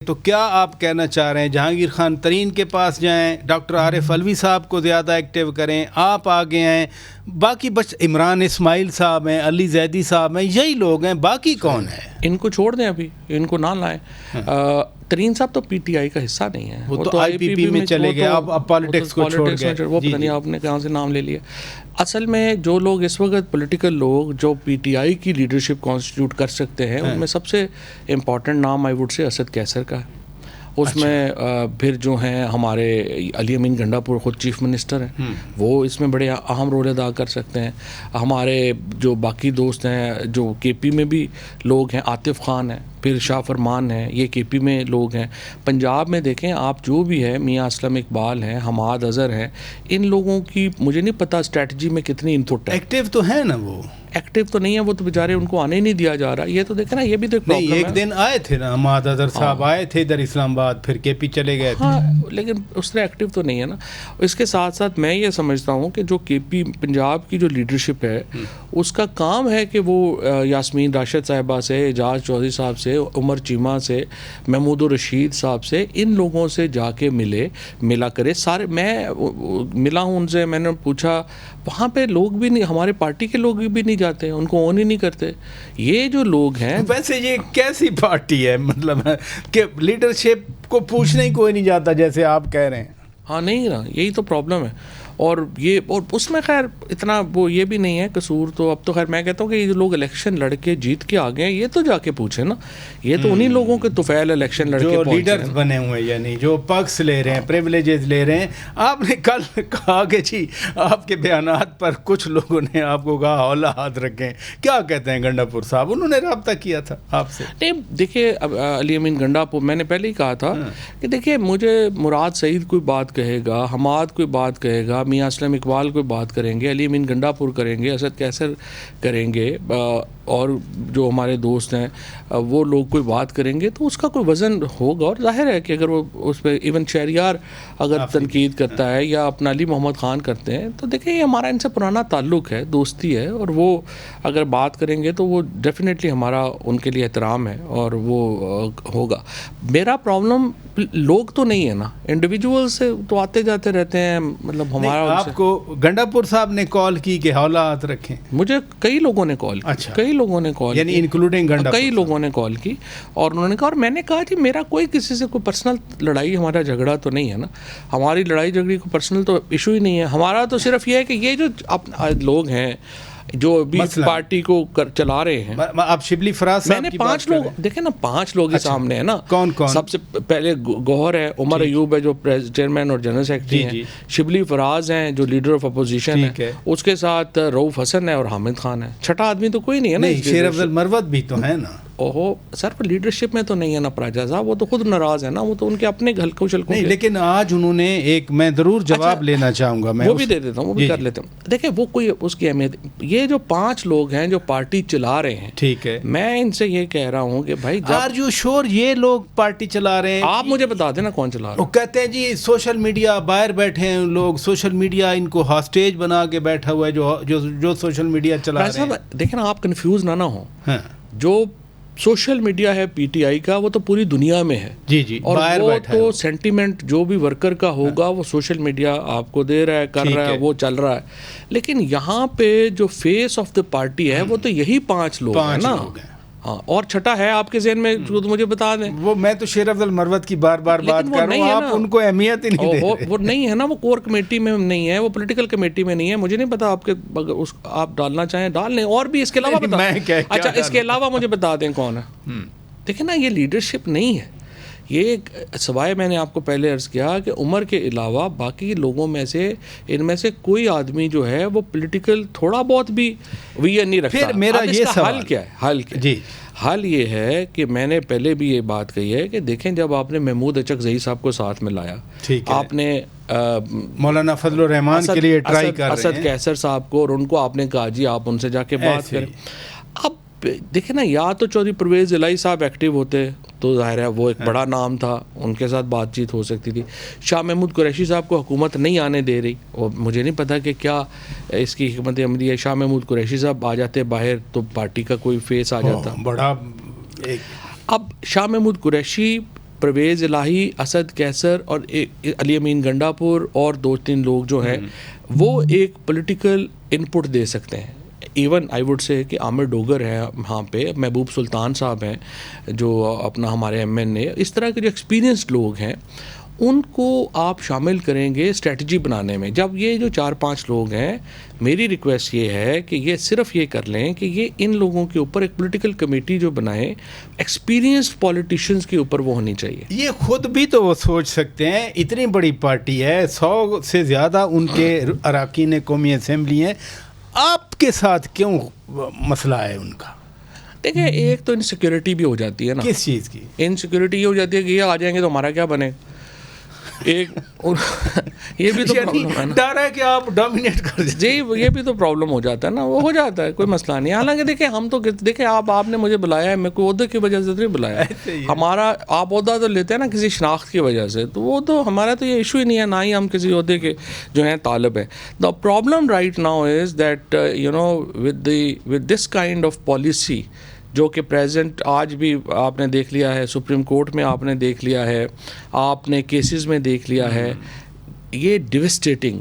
تو کیا آپ کہنا چاہ رہے ہیں؟ جہانگیر خان ترین کے پاس جائیں، ڈاکٹر عارف علوی صاحب کو زیادہ ایکٹیو کریں، آپ آگے ہیں، باقی بس عمران اسماعیل صاحب ہیں، علی زیدی صاحب ہیں، یہی لوگ ہیں، باقی کون ہے؟ ان کو چھوڑ دیں، ابھی ان کو نہ لائیں۔ ترین صاحب تو پی ٹی آئی کا حصہ نہیں ہے، وہ تو آئی پی پی میں چلے گئے، اب پالیٹکس کو چھوڑ گئے، وہ پتہ نہیں آپ نے کہاں سے نام لے لیا۔ اصل میں جو لوگ اس وقت پولیٹیکل لوگ جو پی ٹی آئی کی لیڈرشپ کانسٹیٹیوٹ کر سکتے ہیں، ان میں سب سے امپورٹنٹ نام آئی وڈ سے اسد کیسر کا ہے۔ اس میں پھر جو ہیں ہمارے علی امین گنڈا پور خود چیف منسٹر ہیں، وہ اس میں بڑے اہم رول ادا کر سکتے ہیں۔ ہمارے جو باقی دوست ہیں جو کے پی میں بھی لوگ ہیں، عاطف خان ہیں، پھر شاہ فرمان ہیں، یہ کے پی میں لوگ ہیں۔ پنجاب میں دیکھیں آپ جو بھی ہے، میاں اسلم اقبال ہیں، حماد اظہر ہیں، ان لوگوں کی مجھے نہیں پتہ اسٹریٹجی میں کتنی انپٹ ہے۔ ایکٹیو تو ہے نا، وہ ایکٹیو تو نہیں ہے، وہ تو بیچارے ان کو آنے ہی نہیں دیا جا رہا۔ یہ تو دیکھیں نا، یہ بھی تو ایک پرابلم ہے۔ ایک دن آئے تھے نا حماد اظہر صاحب، آئے تھے ادھر اسلام آباد، پھر کے پی چلے گئے تھے۔ ہاں، لیکن اس طرح ایکٹیو تو نہیں ہے نا۔ اس کے ساتھ ساتھ میں یہ سمجھتا ہوں کہ جو کے پی پنجاب کی جو لیڈرشپ ہے، اس کا کام ہے کہ وہ یاسمین راشد صاحبہ سے، اعجاز چودھری صاحب سے، عمر چیمہ سے، محمود الرشید صاحب سے، ان لوگوں سے جا کے ملا کرے سارے۔ میں ملا ہوں ان سے، میں نے پوچھا، وہاں پہ لوگ بھی نہیں، ہمارے پارٹی کے لوگ بھی نہیں جاتے، ان کو اون ہی نہیں کرتے۔ یہ جو لوگ ہیں، ویسے یہ کیسی پارٹی ہے، مطلب کہ لیڈرشپ کو پوچھنے ہی کوئی نہیں جاتا جیسے آپ کہہ رہے ہیں؟ ہاں نہیں نا، یہی تو پرابلم ہے۔ اور اس میں خیر اتنا وہ یہ بھی نہیں ہے قصور، تو اب تو خیر میں کہتا ہوں کہ یہ لوگ الیکشن لڑ کے جیت کے آ گئے، یہ تو جا کے پوچھیں نا، یہ تو انہی لوگوں کے طفیل الیکشن لڑ کے جو لیڈرز بنے ہوئے، یعنی جو پکس لے رہے ہیں، پریویلیجز لے رہے ہیں۔ آپ نے کل کہا کہ جی آپ کے بیانات پر کچھ لوگوں نے آپ کو کہا اولا ہاتھ رکھیں، کیا کہتے ہیں گنڈا پور صاحب؟ انہوں نے رابطہ کیا تھا آپ سے؟ نہیں دیکھیے، علی امین گنڈا پور میں نے پہلے ہی کہا تھا کہ دیکھیے مجھے مراد سعید کوئی بات کہے گا، حماد کوئی بات کہے گا، میاں اسلم اقبال کوئی بات کریں گے، علی امین گنڈا پور کریں گے، اسد کیسر کریں گے، اور جو ہمارے دوست ہیں وہ لوگ کوئی بات کریں گے، تو اس کا کوئی وزن ہوگا۔ اور ظاہر ہے کہ اگر وہ اس پہ ایون شہریار اگر تنقید کرتا ہے یا اپنا علی محمد خان کرتے ہیں، تو دیکھیں یہ ہمارا ان سے پرانا تعلق ہے، دوستی ہے، اور وہ اگر بات کریں گے تو وہ ڈیفینیٹلی ہمارا ان کے لیے احترام ہے اور وہ ہوگا۔ میرا پرابلم لوگ تو نہیں ہے نا، انڈیویجول سے تو آتے جاتے رہتے ہیں، مطلب ہمارا آپ کو گنڈا پور صاحب نے کال کی کہ حوالہ ہاتھ رکھیں؟ مجھے کئی لوگوں نے کال کی، کئی لوگوں نے کال، یعنی انکلوڈنگ گنڈا، کئی لوگوں نے کال کی، اور انہوں نے کہا، اور میں نے کہا کہ میرا کوئی کسی سے کوئی پرسنل لڑائی، ہمارا جھگڑا تو نہیں ہے نا، ہماری لڑائی جھگڑی کو پرسنل تو ایشو ہی نہیں ہے، ہمارا تو صرف یہ ہے کہ یہ جو لوگ ہیں جو بھی پارٹی کو چلا رہے ہیں۔ آپ شبلی فراز صاحب، میں نے 5 لوگ دیکھیں نا، 5 لوگ ہی سامنے ہیں نا۔ کون کون؟ سب سے پہلے گوہر ہے، عمر ایوب ہے جو چیئرمین اور جنرل سیکرٹری ہیں، شبلی فراز ہیں جو لیڈر آف اپوزیشن ہے، اس کے ساتھ رؤف حسن ہے اور حامد خان ہے۔ چھٹا آدمی تو کوئی نہیں ہے نا۔ شیر افضل مروت بھی تو ہے نا۔ اوہو سر، پر لیڈرشپ میں تو نہیں ہے نا پراجا صاحب، وہ تو خود ناراض ہے نا، وہ تو ان کے اپنے ہلکوں شلکوں نہیں، لیکن آج انہوں نے ایک، میں ضرور جواب لینا چاہوں گا، میں وہ بھی دے دیتا ہوں، وہ بھی کر لیتا ہوں۔ دیکھیں وہ کوئی اس کی اہمیت، یہ جو 5 لوگ ہیں جو پارٹی چلا رہے ہیں، ٹھیک ہے، میں ان سے یہ کہہ رہا ہوں کہ بھائی آر یو شور یہ لوگ پارٹی چلا رہے ہیں؟ آپ مجھے بتا دینا کون چلا رہا ہے۔ وہ کہتے ہیں جی سوشل میڈیا، باہر بیٹھے ہیں لوگ، سوشل میڈیا ان کو ہاسٹیج بنا کے بیٹھا ہوا ہے جو سوشل میڈیا چلا رہے ہیں۔ دیکھیں نا، آپ کنفیوز نہ ہوں، جو سوشل میڈیا ہے پی ٹی آئی کا، وہ تو پوری دنیا میں ہے، جی، اور وہ تو سینٹیمنٹ جو بھی ورکر کا ہوگا وہ سوشل میڈیا آپ کو دے رہا ہے، کر رہا ہے، وہ چل رہا ہے۔ لیکن یہاں پہ جو فیس آف دا پارٹی ہے وہ تو یہی 5 لوگ ہیں نا۔ ہاں، اور چھٹا ہے آپ کے ذہن میں جو مجھے بتا دیں، وہ میں تو شیر افضل مروت کی بار بات کر رہا ہوں، آپ ان کو اہمیت ہی نہیں دے رہے۔ وہ نہیں ہے نا، وہ کور کمیٹی میں نہیں ہے، وہ پولیٹیکل کمیٹی میں نہیں ہے۔ مجھے نہیں پتا، آپ ڈالنا چاہیں ڈال لیں، اور بھی اس کے علاوہ اچھا اس کے علاوہ مجھے بتا دیں کون ہے۔ دیکھیں نا، یہ لیڈرشپ نہیں ہے، یہ سوائے میں نے آپ کو پہلے عرض کیا کہ عمر کے علاوہ باقی لوگوں میں سے، ان میں سے کوئی آدمی جو ہے وہ پولیٹیکل تھوڑا بہت بھی ویژن نہیں رکھتا۔ پھر میرا یہ سوال حل کیا ہے؟ جی، حل یہ ہے کہ میں نے پہلے بھی یہ بات کہی ہے کہ دیکھیں، جب آپ نے محمود اچک زئی صاحب کو ساتھ میں لایا، آپ نے مولانا فضل الرحمان کے لیے ٹرائی کر رہے ہیں، اسد کیسر صاحب کو، اور ان کو آپ نے کہا جی آپ ان سے جا کے بات کریں۔ اب دیکھیں نا، یا تو چودھری پرویز الہی صاحب ایکٹیو ہوتے تو ظاہر ہے وہ ایک بڑا نام تھا، ان کے ساتھ بات چیت ہو سکتی تھی۔ شاہ محمود قریشی صاحب کو حکومت نہیں آنے دے رہی، اور مجھے نہیں پتا کہ کیا اس کی حکمت عملی ہے۔ شاہ محمود قریشی صاحب آ جاتے باہر تو پارٹی کا کوئی فیس آ جاتا۔ بڑا اب شاہ محمود قریشی پرویز الہی, اسد کیسر اور علی امین گنڈاپور اور 2-3 لوگ جو ہیں وہ ایک پولیٹیکل انپٹ دے سکتے ہیں. ایون آئی ووڈ سے کہ عامر ڈوگر ہے وہاں پہ, محبوب سلطان صاحب ہیں جو اپنا ہمارے ایم این اے, اس طرح کے جو ایکسپیرینسڈ لوگ ہیں ان کو آپ شامل کریں گے اسٹریٹجی بنانے میں. جب یہ جو 4-5 لوگ ہیں, میری ریکویسٹ یہ ہے کہ یہ صرف یہ کر لیں کہ یہ ان لوگوں کے اوپر ایک پولیٹیکل کمیٹی جو بنائیں, ایکسپیرینسڈ پولیٹیشینز کے اوپر وہ ہونی چاہیے. یہ خود بھی تو وہ سوچ سکتے ہیں, اتنی بڑی پارٹی ہے, 100 سے زیادہ ان کے اراکین قومی اسمبلی ہیں, آپ کے ساتھ کیوں مسئلہ ہے ان کا؟ دیکھیں ایک تو انسیکیورٹی بھی ہو جاتی ہے نا. کس چیز کی انسیکیورٹی یہ ہو جاتی ہے کہ یہ آ جائیں گے تو ہمارا کیا بنے. ایک یہ بھی تو پرابلم ہے نا, ڈر ہے کہ آپ ڈومینیٹ کر دیں. جی یہ بھی تو پرابلم ہو جاتا ہے نا, وہ ہو جاتا ہے, کوئی مسئلہ نہیں. حالانکہ دیکھیں ہم تو دیکھیں آپ نے مجھے بلایا ہے, میں کوئی عہدے کی وجہ سے نہیں بلایا. ہمارا آپ عہدہ تو لیتے ہیں نا کسی شناخت کی وجہ سے, تو وہ تو ہمارا تو یہ ایشو ہی نہیں ہے, نہ ہی ہم کسی عہدے کے جو ہیں طالب ہیں. The problem right now is that you know with this kind of policy جو کہ پریزنٹ آج بھی آپ نے دیکھ لیا ہے, سپریم کورٹ میں آپ نے دیکھ لیا ہے, آپ نے کیسز میں دیکھ لیا ہے, یہ ڈیوسٹیٹنگ